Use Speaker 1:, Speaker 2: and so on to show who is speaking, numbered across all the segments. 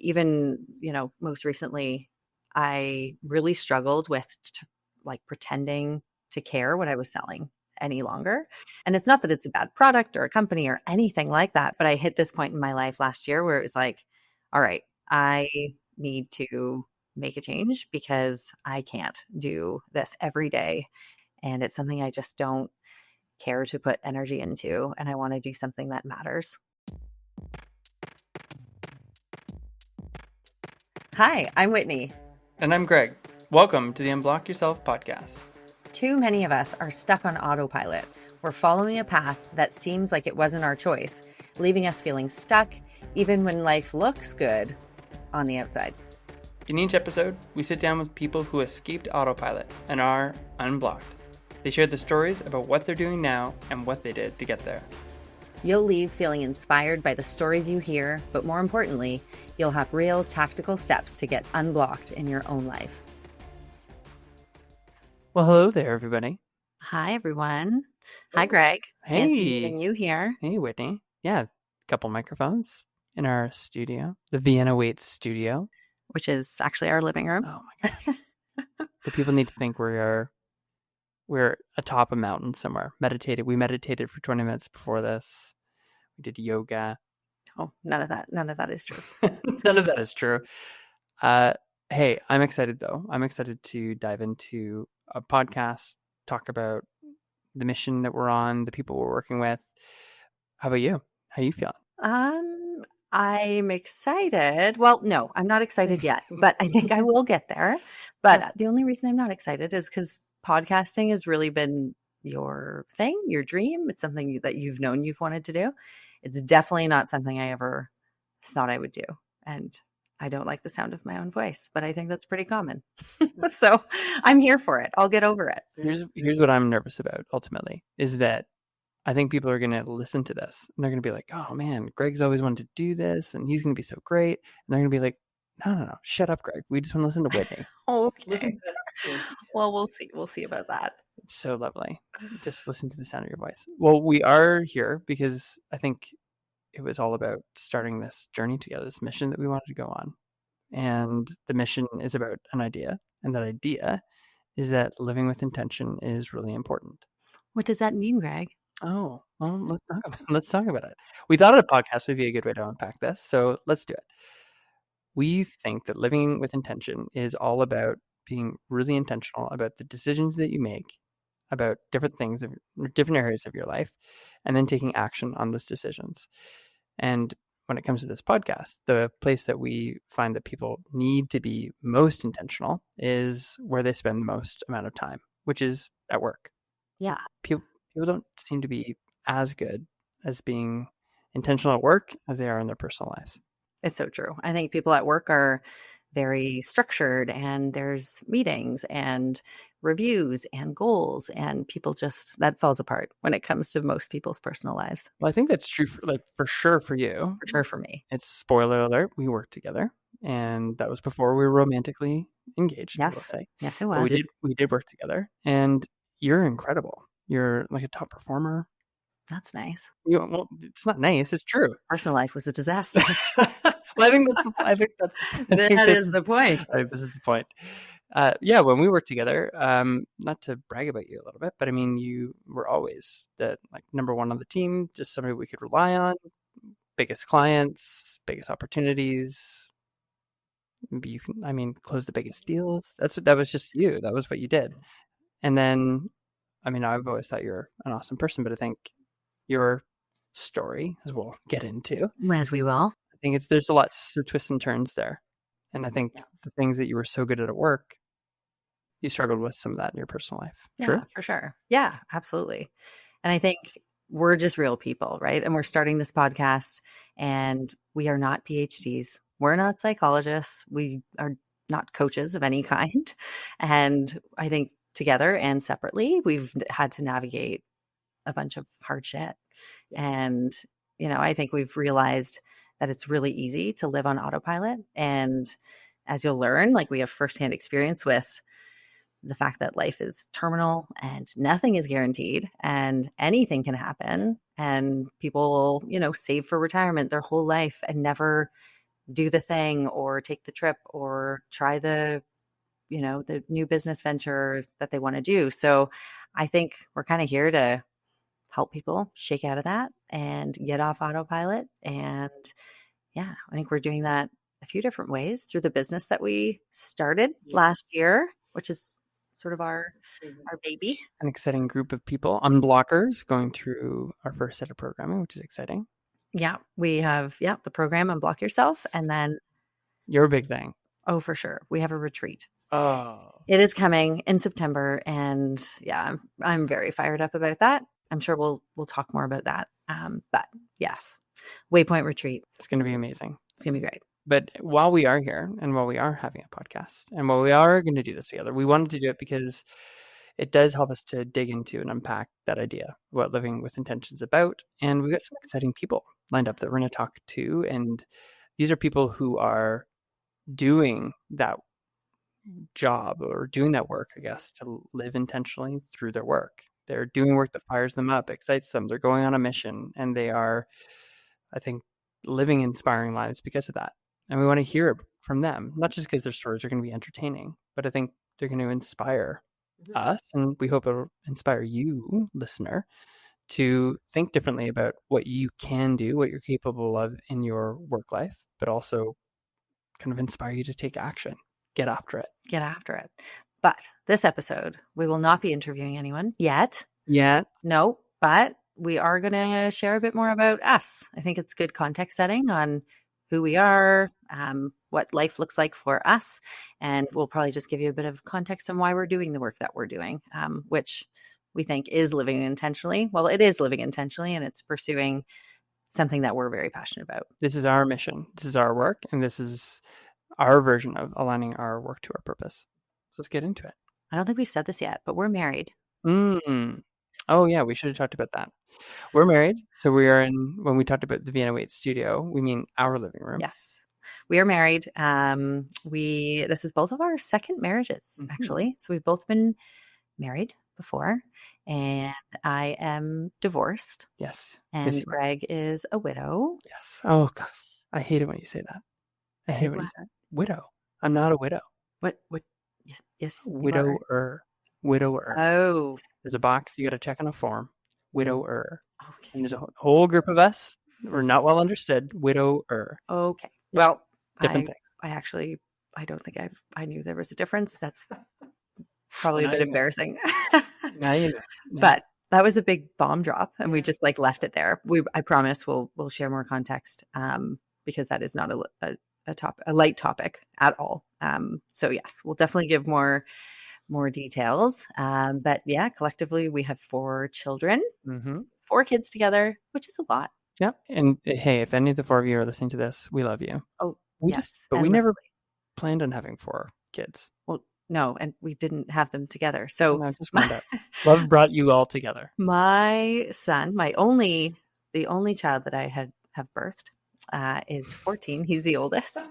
Speaker 1: even, most recently, I really struggled with like pretending to care what I was selling any longer. And it's not that it's a bad product or a company or anything like that, but I hit this point in my life last year where it was like, all right, I need to make a change because I can't do this every day. And it's something I just don't care to put energy into. And I want to do something that matters. Hi, I'm Whitney.
Speaker 2: And I'm Greg. Welcome to the UNBLOCK Yourself Podcast.
Speaker 1: Too many of us are stuck on autopilot. We're following a path that seems like it wasn't our choice, leaving us feeling stuck even when life looks good on the outside.
Speaker 2: In each episode, we sit down with people who escaped autopilot and are unblocked. They share their stories about what they're doing now and what they did to get there.
Speaker 1: You'll leave feeling inspired by the stories you hear, but more importantly, you'll have real tactical steps to get unblocked in your own life.
Speaker 2: Well, hello there, everybody.
Speaker 1: Hi, everyone. Hi, Greg.
Speaker 2: Hey.
Speaker 1: Fancy meeting you here.
Speaker 2: Hey, Whitney. Yeah, a couple microphones in our studio, the Vienna Waits studio.
Speaker 1: Which is actually our living room.
Speaker 2: Oh, my gosh. The people need to think we're atop a mountain somewhere. We meditated for 20 minutes before this. We did yoga.
Speaker 1: Oh, none of that is true.
Speaker 2: None of that is true. Hey, I'm excited though. I'm excited to dive into a podcast, talk about the mission that we're on, the people we're working with. How about you? How you feeling?
Speaker 1: I'm excited. Well, no, I'm not excited yet, but I think I will get there. But the only reason I'm not excited is because podcasting has really been your thing, your dream. It's something that you've known you've wanted to do. It's definitely not something I ever thought I would do. And I don't like the sound of my own voice, but I think that's pretty common. So I'm here for it. I'll get over it.
Speaker 2: Here's what I'm nervous about ultimately is that I think people are going to listen to this and they're going to be like, oh man, Greg's always wanted to do this and he's going to be so great. And they're going to be like, no, shut up, Greg. We just want to listen to Whitney.
Speaker 1: Okay. Well, we'll see. We'll see about that.
Speaker 2: It's so lovely. Just listen to the sound of your voice. Well, we are here because I think it was all about starting this journey together, this mission that we wanted to go on. And the mission is about an idea. And that idea is that living with intention is really important.
Speaker 1: What does that mean, Greg?
Speaker 2: Oh, well, let's talk about it. We thought a podcast would be a good way to unpack this. So let's do it. We think that living with intention is all about being really intentional about the decisions that you make, about different things, different areas of your life, and then taking action on those decisions. And when it comes to this podcast, the place that we find that people need to be most intentional is where they spend the most amount of time, which is at work.
Speaker 1: Yeah.
Speaker 2: People don't seem to be as good as being intentional at work as they are in their personal lives.
Speaker 1: It's so true. I think people at work are very structured and there's meetings and reviews and goals and people that falls apart when it comes to most people's personal lives.
Speaker 2: Well, I think that's true for sure for you.
Speaker 1: For sure for me.
Speaker 2: It's spoiler alert. We worked together and that was before we were romantically engaged.
Speaker 1: Yes.
Speaker 2: I will say.
Speaker 1: Yes, it was.
Speaker 2: We did work together and you're incredible. You're like a top performer.
Speaker 1: That's nice.
Speaker 2: Well, it's not nice. It's true.
Speaker 1: Personal life was a disaster.
Speaker 2: Well, I think
Speaker 1: that is the point.
Speaker 2: I think this is the point. Yeah, when we worked together, not to brag about you a little bit, but I mean, you were always the number one on the team, just somebody we could rely on, biggest clients, biggest opportunities. Maybe you can, close the biggest deals. That was just you. That was what you did. And then, I've always thought you're an awesome person, but I think your story, as we'll get into,
Speaker 1: as we will.
Speaker 2: I think there's a lot of twists and turns there. And I think the things that you were so good at work, you struggled with some of that in your personal life.
Speaker 1: Yeah,
Speaker 2: True?
Speaker 1: For sure. Yeah, absolutely. And I think we're just real people, right? And we're starting this podcast and we are not PhDs. We're not psychologists. We are not coaches of any kind. And I think together and separately, we've had to navigate a bunch of hard shit. And, I think we've realized that it's really easy to live on autopilot. And as you'll learn, we have firsthand experience with the fact that life is terminal and nothing is guaranteed and anything can happen. And people will, save for retirement their whole life and never do the thing or take the trip or try the new business venture that they want to do. So I think we're kind of here to help people shake out of that and get off autopilot. And yeah, I think we're doing that a few different ways through the business that we started last year, which is sort of our baby.
Speaker 2: An exciting group of people, unblockers, going through our first set of programming, which is exciting.
Speaker 1: Yeah, we have the program Unblock Yourself, and then
Speaker 2: your big thing.
Speaker 1: Oh, for sure, we have a retreat.
Speaker 2: Oh,
Speaker 1: it is coming in September, and yeah, I'm very fired up about that. I'm sure we'll talk more about that. But yes, Waypoint Retreat.
Speaker 2: It's going to be amazing.
Speaker 1: It's going to be great.
Speaker 2: But while we are here and while we are having a podcast and while we are going to do this together, we wanted to do it because it does help us to dig into and unpack that idea, what living with intention is about. And we've got some exciting people lined up that we're going to talk to. And these are people who are doing that job or doing that work, I guess, to live intentionally through their work. They're doing work that fires them up, excites them. They're going on a mission, and they are, I think, living inspiring lives because of that. And we want to hear from them, not just because their stories are going to be entertaining, but I think they're going to inspire us, and we hope it'll inspire you, listener, to think differently about what you can do, what you're capable of in your work life, but also kind of inspire you to take action. Get after it.
Speaker 1: Get after it. But this episode, we will not be interviewing anyone yet. No, but we are going to share a bit more about us. I think it's good context setting on who we are, what life looks like for us. And we'll probably just give you a bit of context on why we're doing the work that we're doing, which we think is living intentionally. Well, it is living intentionally, and it's pursuing something that we're very passionate about.
Speaker 2: This is our mission. This is our work. And this is our version of aligning our work to our purpose. So let's get into it.
Speaker 1: I don't think we've said this yet, but we're married.
Speaker 2: Oh, yeah. We should have talked about that. We're married. So we are when we talked about the Vienna Waite studio, we mean our living room.
Speaker 1: Yes. We are married. This is both of our second marriages, actually. So we've both been married before, and I am divorced.
Speaker 2: Yes.
Speaker 1: And
Speaker 2: yes,
Speaker 1: Greg is a widow.
Speaker 2: Yes. Oh, God. I hate it when you say that. I hate it when you say widow. I'm not a widow.
Speaker 1: What? Yes.
Speaker 2: Widower. Widower.
Speaker 1: Oh.
Speaker 2: There's a box you got to check on a form. Widower.
Speaker 1: Okay.
Speaker 2: And there's a whole group of us. We're not well understood. Widower.
Speaker 1: Okay. Well,
Speaker 2: different things.
Speaker 1: I don't think I knew there was a difference. That's probably a bit embarrassing.
Speaker 2: Now you know.
Speaker 1: But that was a big bomb drop, and we just left it there. I promise we'll share more context, because that is not a light topic at all. So yes, we'll definitely give more details. But yeah, collectively we have 4 children, 4 kids together, which is a lot.
Speaker 2: Yep. And hey, if any of the 4 of you are listening to this, we love you.
Speaker 1: Oh,
Speaker 2: we never planned on having 4 kids.
Speaker 1: Well, no, and we didn't have them together. So
Speaker 2: no, just find out. Love brought you all together.
Speaker 1: My son, the only child that I have birthed, is 14. He's the oldest.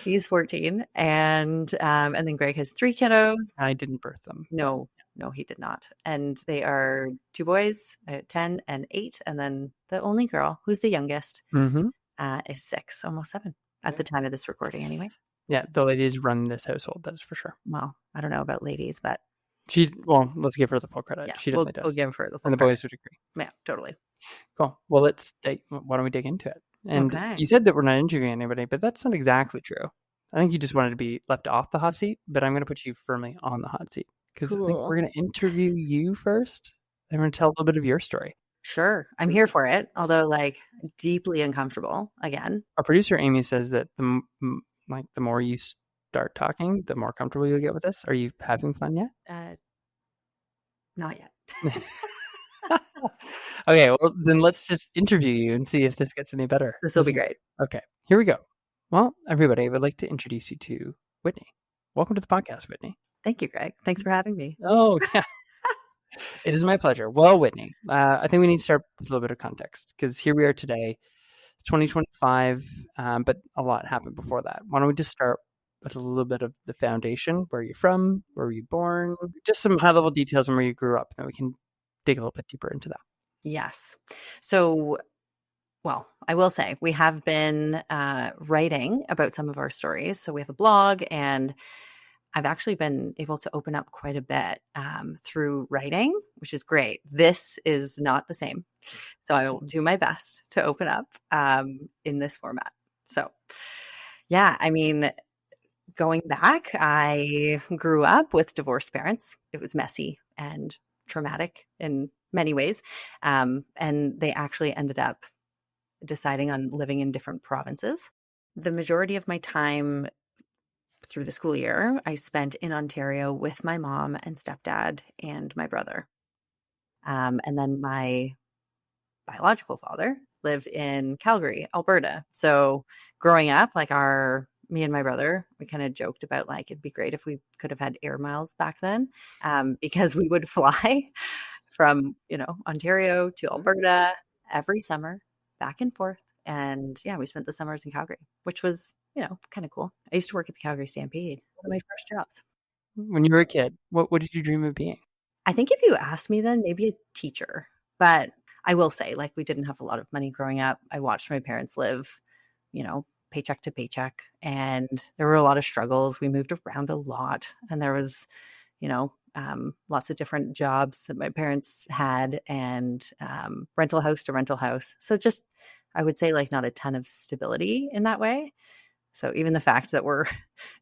Speaker 1: He's 14, and then Greg has 3 kiddos.
Speaker 2: I didn't birth them.
Speaker 1: No, he did not. And they are 2 boys, 10 and 8, and then the only girl, who's the youngest, is 6, almost 7 at the time of this recording, anyway.
Speaker 2: Yeah, the ladies run this household, that is for sure.
Speaker 1: Well, I don't know about ladies, but
Speaker 2: let's give her the full credit.
Speaker 1: Yeah,
Speaker 2: she definitely does.
Speaker 1: We'll give her the full
Speaker 2: credit. And the boys would agree.
Speaker 1: Yeah, totally.
Speaker 2: Cool. Well, why don't we dig into it? And you said that we're not interviewing anybody, but that's not exactly true. I think you just wanted to be left off the hot seat, but I'm going to put you firmly on the hot seat because I think we're going to interview you first. And we're going to tell a little bit of your story.
Speaker 1: Sure. I'm here for it, although deeply uncomfortable again.
Speaker 2: Our producer, Amy, says that the more you start talking, the more comfortable you'll get with this. Are you having fun yet?
Speaker 1: Not yet.
Speaker 2: Okay, well, then let's just interview you and see if this gets any better.
Speaker 1: This will be great.
Speaker 2: Okay, here we go. Well, everybody, I would like to introduce you to Whitney. Welcome to the podcast, Whitney.
Speaker 1: Thank you, Greg. Thanks for having me.
Speaker 2: Oh, yeah. It is my pleasure. Well, Whitney, I think we need to start with a little bit of context because here we are today, 2025, but a lot happened before that. Why don't we just start with a little bit of the foundation, where you're from, where were you born, just some high-level details on where you grew up, and then we can dig a little bit deeper into that.
Speaker 1: Yes. So Well, I will say we have been writing about some of our stories. So we have a blog, and I've actually been able to open up quite a bit through writing, which is great. This is not the same. So I will do my best to open up in this format. So, yeah, I mean, going back, I grew up with divorced parents. It was messy and traumatic in many ways. And they actually ended up deciding on living in different provinces. The majority of my time through the school year, I spent in Ontario with my mom and stepdad and my brother. And then my biological father lived in Calgary, Alberta. So growing up, like me and my brother, we kind of joked about like it'd be great if we could have had air miles back then, because we would fly from Ontario to Alberta every summer, back and forth. And yeah, we spent the summers in Calgary, which was kind of cool. I used to work at the Calgary Stampede, one of my first jobs.
Speaker 2: When you were a kid, what did you dream of being?
Speaker 1: I think if you asked me then, maybe a teacher. But I will say, like, we didn't have a lot of money growing up. I watched my parents live, paycheck to paycheck. And there were a lot of struggles. We moved around a lot. And there was, lots of different jobs that my parents had, and rental house to rental house. So just, I would say, like, not a ton of stability in that way. So even the fact that we're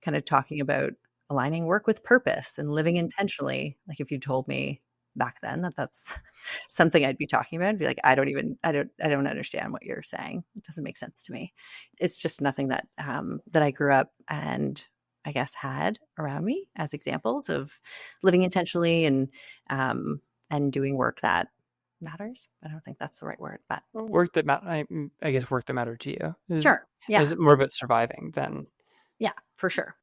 Speaker 1: kind of talking about aligning work with purpose and living intentionally, like if you told me back then that that's something I'd be talking about, I'd be like, I don't understand what you're saying. It doesn't make sense to me. It's just nothing that that I grew up and I guess had around me as examples of living intentionally and doing work that matters. I don't think that's the right word, but
Speaker 2: work that I guess work that mattered to you.
Speaker 1: Sure. Yeah.
Speaker 2: Is it more about surviving than?
Speaker 1: Yeah, for sure.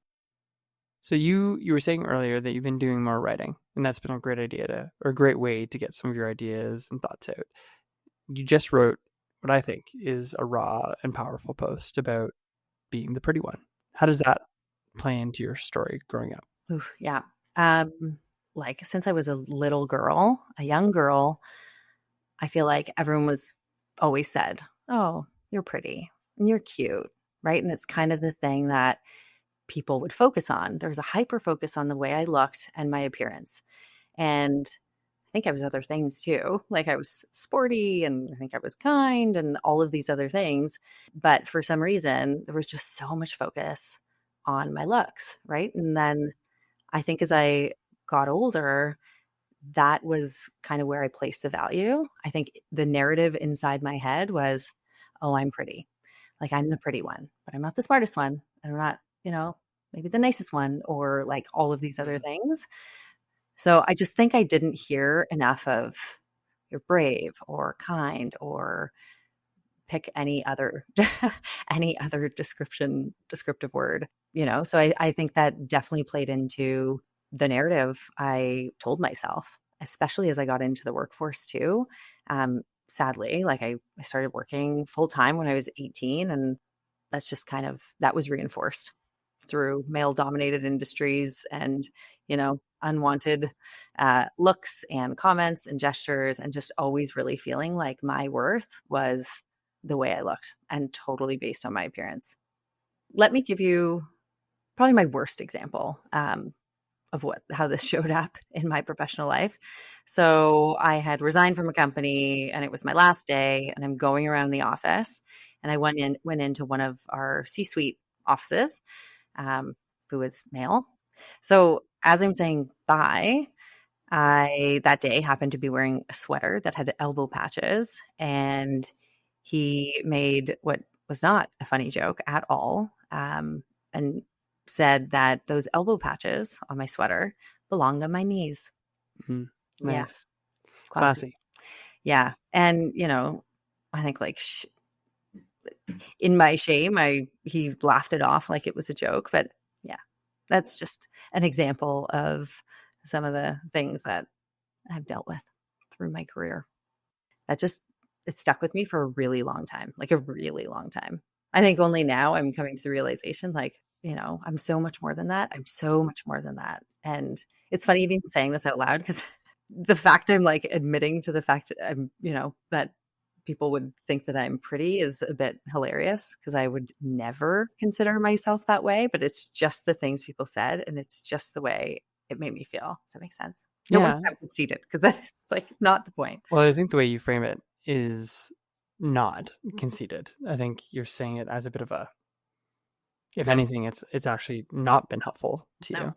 Speaker 2: So you were saying earlier that you've been doing more writing, and that's been a great or a great way to get some of your ideas and thoughts out. You just wrote what I think is a raw and powerful post about being the pretty one. How does that play into your story growing up?
Speaker 1: Oof, yeah. Like since I was a little girl, a young girl, I feel like everyone was always said, "Oh, you're pretty and you're cute," right? And it's kind of the thing that people would focus on. There was a hyper focus on the way I looked and my appearance. And I think I was other things too. Like I was sporty and I think I was kind and all of these other things. But for some reason, there was just so much focus on my looks, right? And then I think as I got older, that was kind of where I placed the value. I think the narrative inside my head was, oh, I'm pretty. Like I'm the pretty one, but I'm not the smartest one. I'm not, maybe the nicest one or like all of these other things. So I just think I didn't hear enough of you're brave or kind or pick any other descriptive word, So I think that definitely played into the narrative I told myself, especially as I got into the workforce too. Sadly, like I started working full time when I was 18, and that's just that was reinforced through male dominated industries and, unwanted looks and comments and gestures, and just always really feeling like my worth was the way I looked and totally based on my appearance. Let me give you probably my worst example of how this showed up in my professional life. So I had resigned from a company and it was my last day, and I'm going around the office, and I went into one of our C-suite offices, who was male. So as I'm saying bye, I that day happened to be wearing a sweater that had elbow patches, and he made what was not a funny joke at all, and said that those elbow patches on my sweater belonged on my knees.
Speaker 2: Mm-hmm. Nice.
Speaker 1: Yeah.
Speaker 2: Classy.
Speaker 1: Yeah. And, I think like in my shame, he laughed it off like it was a joke. But yeah, that's just an example of some of the things that I've dealt with through my career. It stuck with me for a really long time, like a really long time. I think only now I'm coming to the realization, like, I'm so much more than that. I'm so much more than that. And it's funny even saying this out loud, because the fact I'm like admitting to the fact that I'm, that people would think that I'm pretty is a bit hilarious because I would never consider myself that way, but it's just the things people said and it's just the way it made me feel. Does that make sense? Don't want to
Speaker 2: Yeah.
Speaker 1: sound conceited because that's like not the point.
Speaker 2: Well, I think the way you frame it is not conceited. I think you're saying it as a bit of a, if anything, it's actually not been helpful to you.
Speaker 1: No.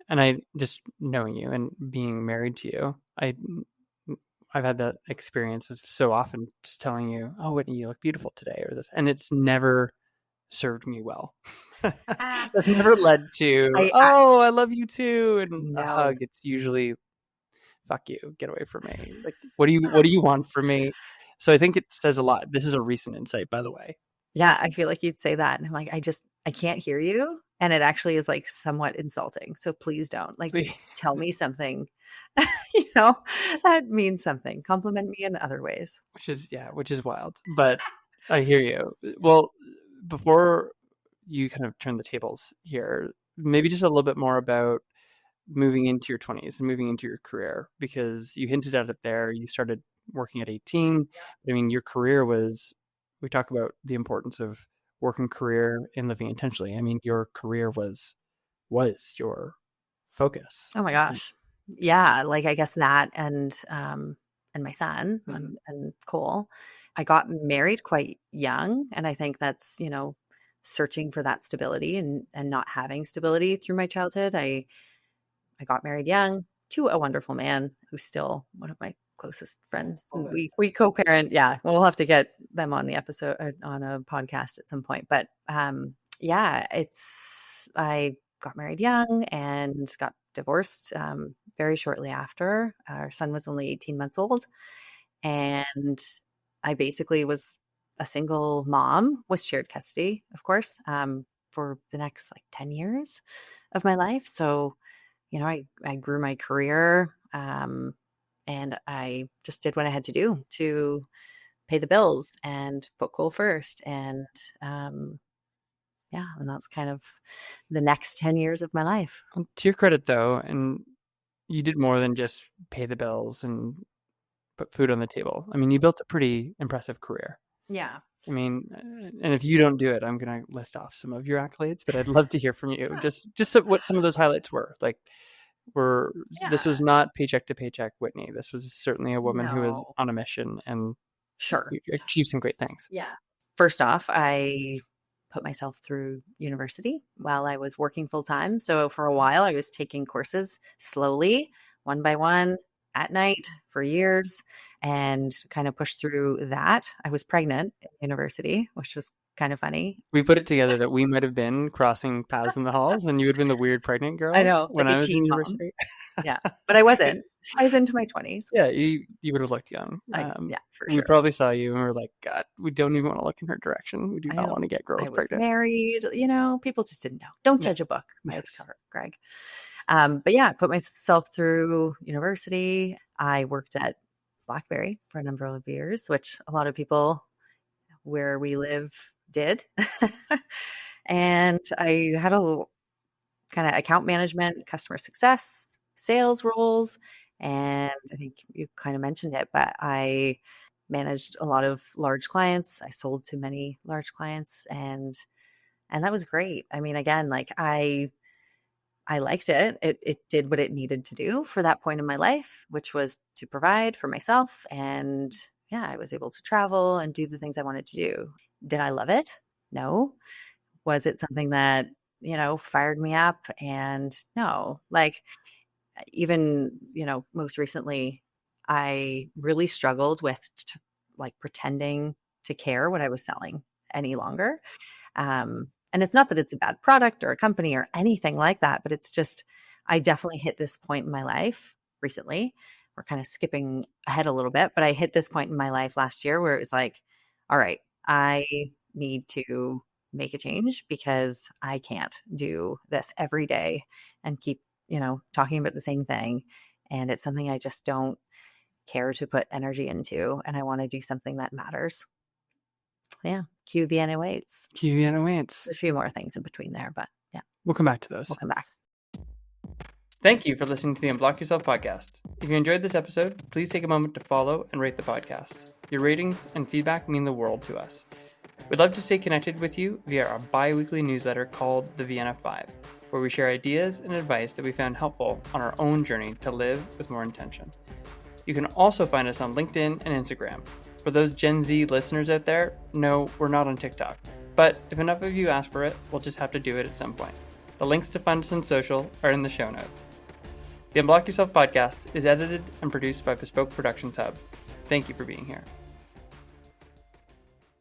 Speaker 2: And I just knowing you and being married to you, I've had that experience of so often just telling you, "Oh, Whitney, you look beautiful today," or this, and it's never served me well. That's never led to, "Oh, I love you too," and a hug. It's usually, "Fuck you, get away from me." Like, what do you want from me? So I think it says a lot. This is a recent insight, by the way.
Speaker 1: Yeah, I feel like you'd say that. And I'm like, I can't hear you. And it actually is like somewhat insulting. So please don't. Like, tell me something, that means something. Compliment me in other ways.
Speaker 2: Which is wild. But I hear you. Well, before you kind of turn the tables here, maybe just a little bit more about moving into your 20s and moving into your career, because you hinted at it there. You started working at 18. I mean, your career was, we talk about the importance of working career and living intentionally. I mean, your career was your focus.
Speaker 1: Oh my gosh. Yeah. Like I guess that and my son and Cole. I got married quite young. And I think that's, searching for that stability and not having stability through my childhood. I got married young to a wonderful man who's still one of my closest friends. And we co-parent. Yeah. We'll have to get them on the episode on a podcast at some point. But I got married young and got divorced very shortly after. Our son was only 18 months old. And I basically was a single mom with shared custody, of course, for the next 10 years of my life. So, I grew my career and I just did what I had to do to pay the bills and put Cole first. And and that's kind of the next 10 years of my life.
Speaker 2: To your credit, though, and you did more than just pay the bills and put food on the table. I mean, you built a pretty impressive career.
Speaker 1: Yeah.
Speaker 2: I mean, and if you don't do it, I'm going to list off some of your accolades, but I'd love to hear from you. Just what some of those highlights were. This was not paycheck to paycheck Whitney. This was certainly a woman who was on a mission and achieved some great things.
Speaker 1: Yeah. First off, I put myself through university while I was working full time. So for a while, I was taking courses slowly, one by one, at night for years, and kind of pushed through that. I was pregnant in university, which was kind of funny.
Speaker 2: We put it together that we might have been crossing paths in the halls and you would have been the weird pregnant girl.
Speaker 1: I know.
Speaker 2: When I was in university.
Speaker 1: Yeah. But I wasn't. I was into my 20s.
Speaker 2: Yeah. You would have looked young.
Speaker 1: For sure.
Speaker 2: We probably saw you and we were like, God, we don't even want to look in her direction. We do not want to get girls pregnant.
Speaker 1: I was married. People just didn't know. Don't judge a book by its cover, Greg. But yeah, I put myself through university. I worked at BlackBerry for a number of years, which a lot of people where we live did. And I had a kind of account management, customer success, sales roles. And I think you kind of mentioned it, but I managed a lot of large clients. I sold to many large clients and that was great. I mean, again, I liked it. It did what it needed to do for that point in my life, which was to provide for myself. And I was able to travel and do the things I wanted to do. Did I love it? No. Was it something that, fired me up? And no, even, most recently, I really struggled with pretending to care what I was selling any longer. And it's not that it's a bad product or a company or anything like that, but it's just, I definitely hit this point in my life recently. We're kind of skipping ahead a little bit, but I hit this point in my life last year where it was like, all right, I need to make a change because I can't do this every day and keep, talking about the same thing. And it's something I just don't care to put energy into. And I want to do something that matters. Yeah. Q Vienna waits.
Speaker 2: Q Vienna waits.
Speaker 1: There's a few more things in between there, but yeah.
Speaker 2: We'll come back to those.
Speaker 1: We'll come back.
Speaker 2: Thank you for listening to the Unblock Yourself podcast. If you enjoyed this episode, please take a moment to follow and rate the podcast. Your ratings and feedback mean the world to us. We'd love to stay connected with you via our bi-weekly newsletter called the VNF5, where we share ideas and advice that we found helpful on our own journey to live with more intention. You can also find us on LinkedIn and Instagram. For those Gen Z listeners out there, no, we're not on TikTok. But if enough of you ask for it, we'll just have to do it at some point. The links to find us on social are in the show notes. The Unblock Yourself podcast is edited and produced by Bespoke Productions Hub. Thank you for being here.